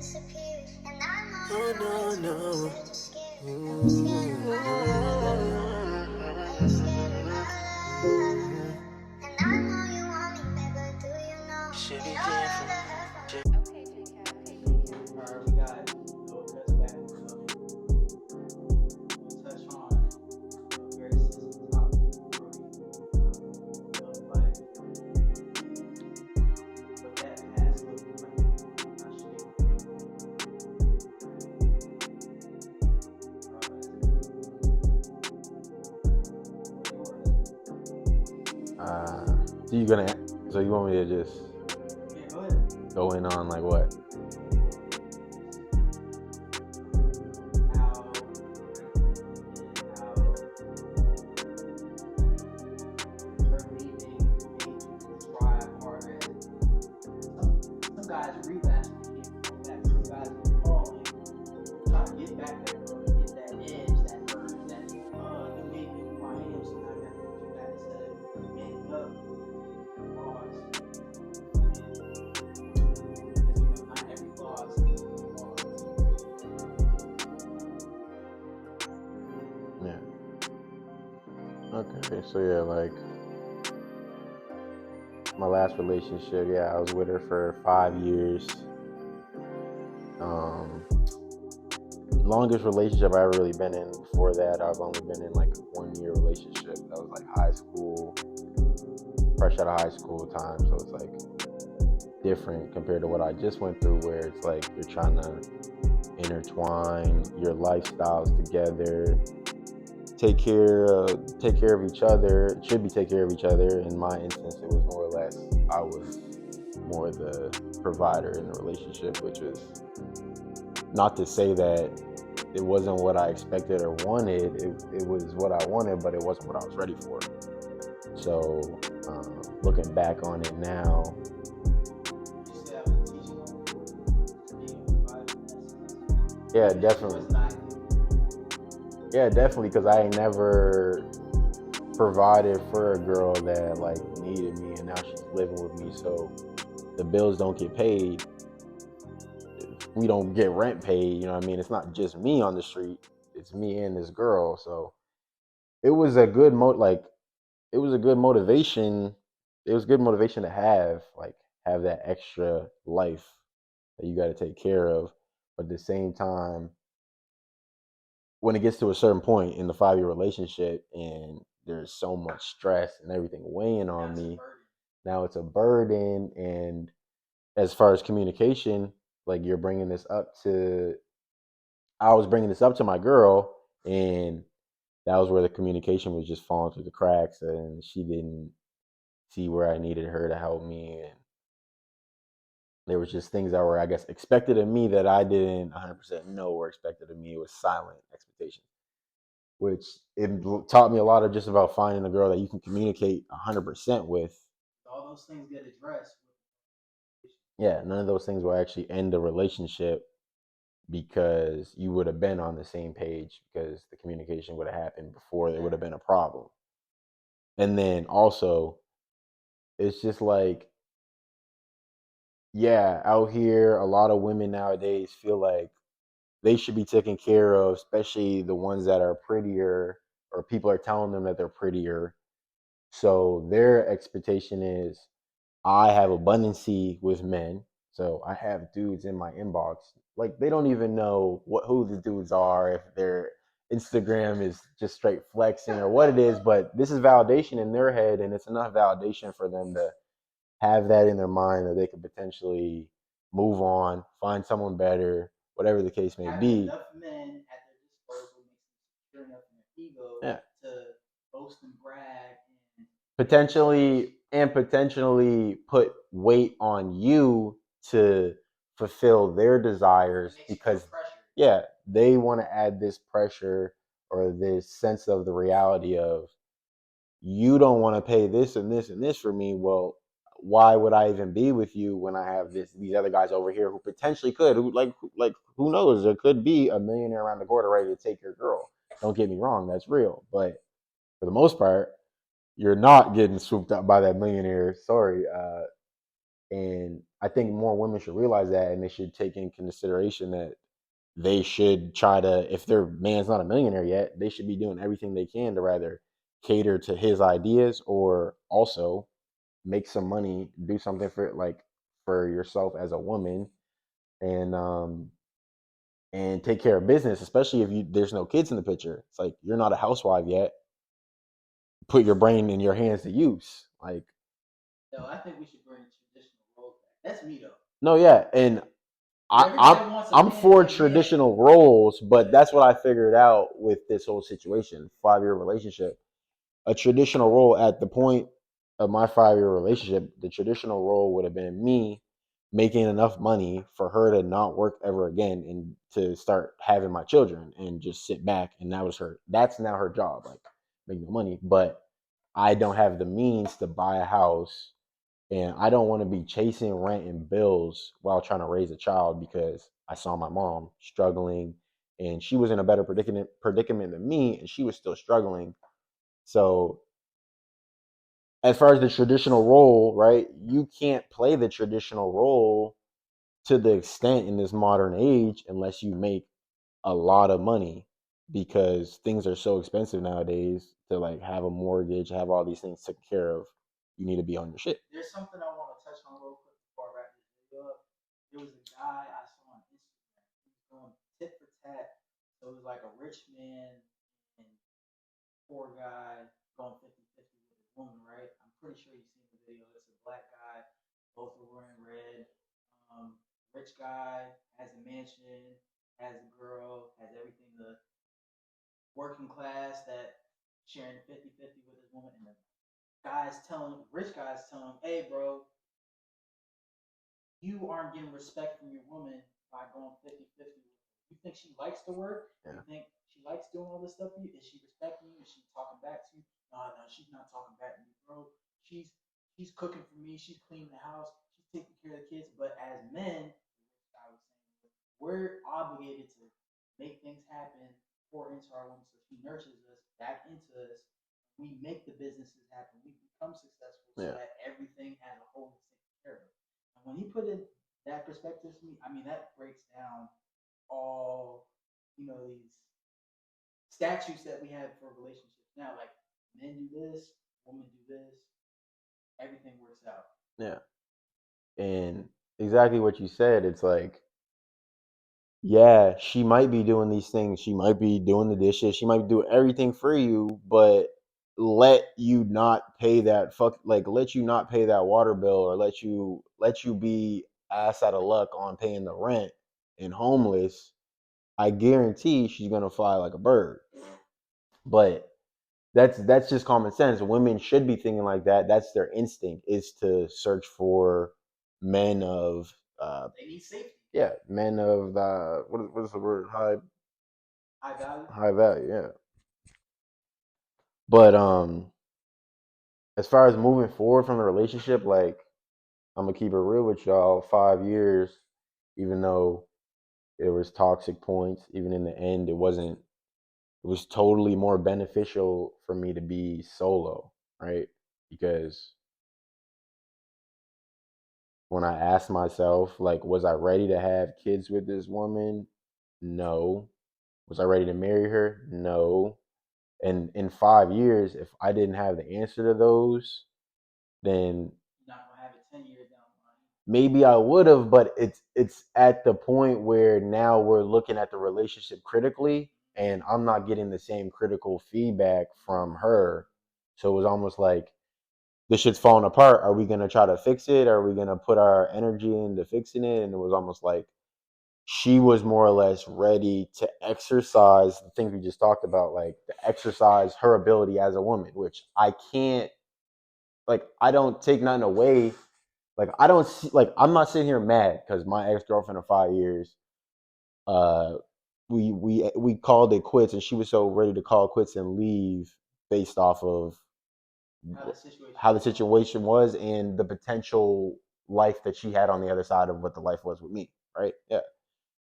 Oh no, should be different. Alright, we got Noahcuts back with another one. We'll touch on a very sensitive topic for you. Love life and what that past looks like. Not shit. So you gonna? So you want me to just Yeah, go ahead. go in on like what? How her leaving made you try harder. Some guys relapse and can't come back. Some guys will call and try to get back that girl to get that edge, that urge, that you made me who I am, so now I gotta get you back instead of manning up and pause. Because not every pause is a pause. Yeah. Okay. So yeah, like my last relationship. Yeah, I was with her for 5 years. Longest relationship I ever really been in. Before that, I've only been in like a 1-year relationship. That was like high school, fresh out of high school time. So it's like different compared to what I just went through, where it's like you're trying to intertwine your lifestyles together, take care of each other. It should be take care of each other. In my instance, it was more or less I was more the provider in the relationship, which is not to say that it wasn't what I expected or wanted. It was what I wanted, but it wasn't what I was ready for. So looking back on it now, You said I was teaching on being a provider. yeah, It definitely. was not good. Yeah, definitely, because I ain't never provided for a girl that like needed me, and now she's living with me, so the bills don't get paid. We don't get rent paid. You know what I mean? It's not just me on the street; it's me and this girl. So it was a good it was a good motivation. It was good motivation to have that extra life that you got to take care of. But at the same time, when it gets to a certain point in the 5-year relationship and there's so much stress and everything weighing on me, now it's a burden. And as far as communication, like you're bringing this up to, I was bringing this up to my girl, and that was where the communication was just falling through the cracks, and she didn't see where I needed her to help me. And there was just things that were, I guess, expected of me that I didn't 100% know were expected of me. It was silent expectations, which it taught me a lot of just about finding a girl that you can communicate 100% with. All those things get addressed. Yeah, none of those things will actually end the relationship, because you would have been on the same page, because the communication would have happened before there would have been a problem. And then also, it's just like, yeah, out here, a lot of women nowadays feel like they should be taken care of, especially the ones that are prettier, or people are telling them that they're prettier. So their expectation is, I have abundancy with men. So I have dudes in my inbox. Like they don't even know who the dudes are, if their Instagram is just straight flexing or what it is, but this is validation in their head, and it's enough validation for them to have that in their mind that they could potentially move on, find someone better, whatever the case may Having be. enough men at their disposal makes them secure enough in their ego Yeah. to boast and brag and potentially put weight on you to fulfill their desires, because yeah, they want to add this pressure or this sense of the reality of, you don't want to pay this and this and this for me. Well, why would I even be with you when I have these other guys over here who potentially could, who who knows, there could be a millionaire around the corner ready to take your girl. Don't get me wrong, that's real, but for the most part, you're not getting swooped up by that millionaire. Sorry. And I think more women should realize that, and they should take in consideration that they should try to, if their man's not a millionaire yet, they should be doing everything they can to rather cater to his ideas or also make some money, do something for like for yourself as a woman, and take care of business, especially if you there's no kids in the picture. It's like you're not a housewife yet. Put your brain in your hands to use. Like No, I think we should bring traditional roles back. That's me though. no, yeah, and Everybody wants a I'm man to for be a man. traditional roles, but that's what I figured out with this whole situation. 5 year relationship, a traditional role at the point of my 5 year relationship, the traditional role would have been me making enough money for her to not work ever again and to start having my children and just sit back. And that was her. That's now her job, like making the money. But I don't have the means to buy a house, and I don't want to be chasing rent and bills while trying to raise a child because I saw my mom struggling and she was in a better predicament than me and she was still struggling. So as far as the traditional role, right? You can't play the traditional role to the extent in this modern age unless you make a lot of money because things are so expensive nowadays to like have a mortgage, have all these things taken care of. You need to be on your shit. There's something I want to touch on real quick before I wrap this video up. There was a guy I saw on Instagram. He was going tit for tat. So it was like a rich man and poor guy going 50-50 with his woman, right? I'm pretty sure you've seen the video. It's a black guy. Both are wearing red. Rich guy has a mansion, has a girl, has everything. The working class that sharing 50-50 with his woman. And the rich guys telling him, hey, bro, you aren't getting respect from your woman by going 50-50 with her. You think she likes to work? Yeah. You think she likes doing all this stuff for you? Is she respecting you? Is she talking back to you? No, no, she's not talking back to me, bro. She's cooking for me. She's cleaning the house. She's taking care of the kids. But as men, I was saying, we're obligated to make things happen, pour into our woman so she nurtures us back into us. We make the businesses happen. We become successful so Yeah. that everything as a whole is taken care of. And when he put in that perspective to me, I mean, that breaks down all, these statutes that we have for relationships now. Like, men do this, women do this, everything works out. Yeah. And exactly what you said, it's like, yeah, she might be doing these things. She might be doing the dishes. She might be doing everything for you, but let you not pay that water bill or let you be ass out of luck on paying the rent and homeless. I guarantee she's gonna fly like a bird. But that's just common sense. Women should be thinking like that. That's their instinct is to search for men of They need safety, yeah, men of the what is the word? high value. High value, yeah. But as far as moving forward from the relationship, like I'm gonna keep it real with y'all. 5 years, even though there was toxic points, even in the end, it wasn't. It was totally more beneficial for me to be solo, right? Because when I asked myself, like, was I ready to have kids with this woman? No. Was I ready to marry her? No. And in 5 years, if I didn't have the answer to those, then You're not gonna have it 10 years down the line. maybe I would have, but it's at the point where now we're looking at the relationship critically and I'm not getting the same critical feedback from her. So it was almost like this shit's falling apart. Are we gonna try to fix it? Are we gonna put our energy into fixing it? And it was almost like she was more or less ready to exercise the things we just talked about, like to exercise her ability as a woman, which I can't like I don't take nothing away. Like I don't see like I'm not sitting here mad because my ex-girlfriend of 5 years, uh we called it quits and she was so ready to call quits and leave based off of how the situation was and the potential life that she had on the other side of what the life was with me, right? Yeah.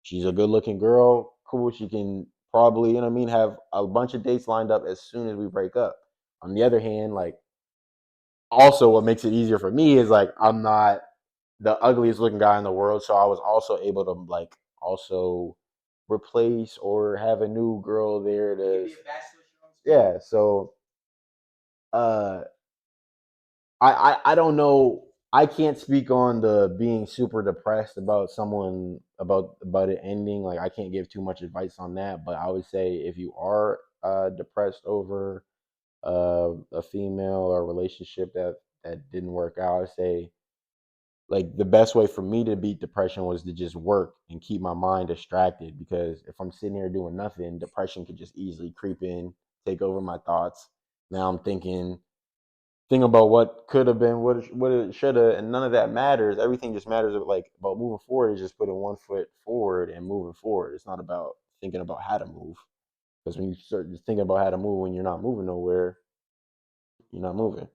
She's a good looking girl, cool. She can probably, you know what I mean, have a bunch of dates lined up as soon as we break up. On the other hand, like also what makes it easier for me is like I'm not the ugliest looking guy in the world. So I was also able to like also replace or have a new girl there to yeah. So uh I don't know. I can't speak on the being super depressed about someone about it ending. Like I can't give too much advice on that, but I would say if you are depressed over a female or a relationship that didn't work out, I'd say like the best way for me to beat depression was to just work and keep my mind distracted, because if I'm sitting here doing nothing, depression could just easily creep in, take over my thoughts. Now I'm thinking about what could have been, what it should have, and none of that matters. Everything just matters like about moving forward is just putting one foot forward and moving forward. It's not about thinking about how to move, because when you start just thinking about how to move when you're not moving nowhere, you're not moving.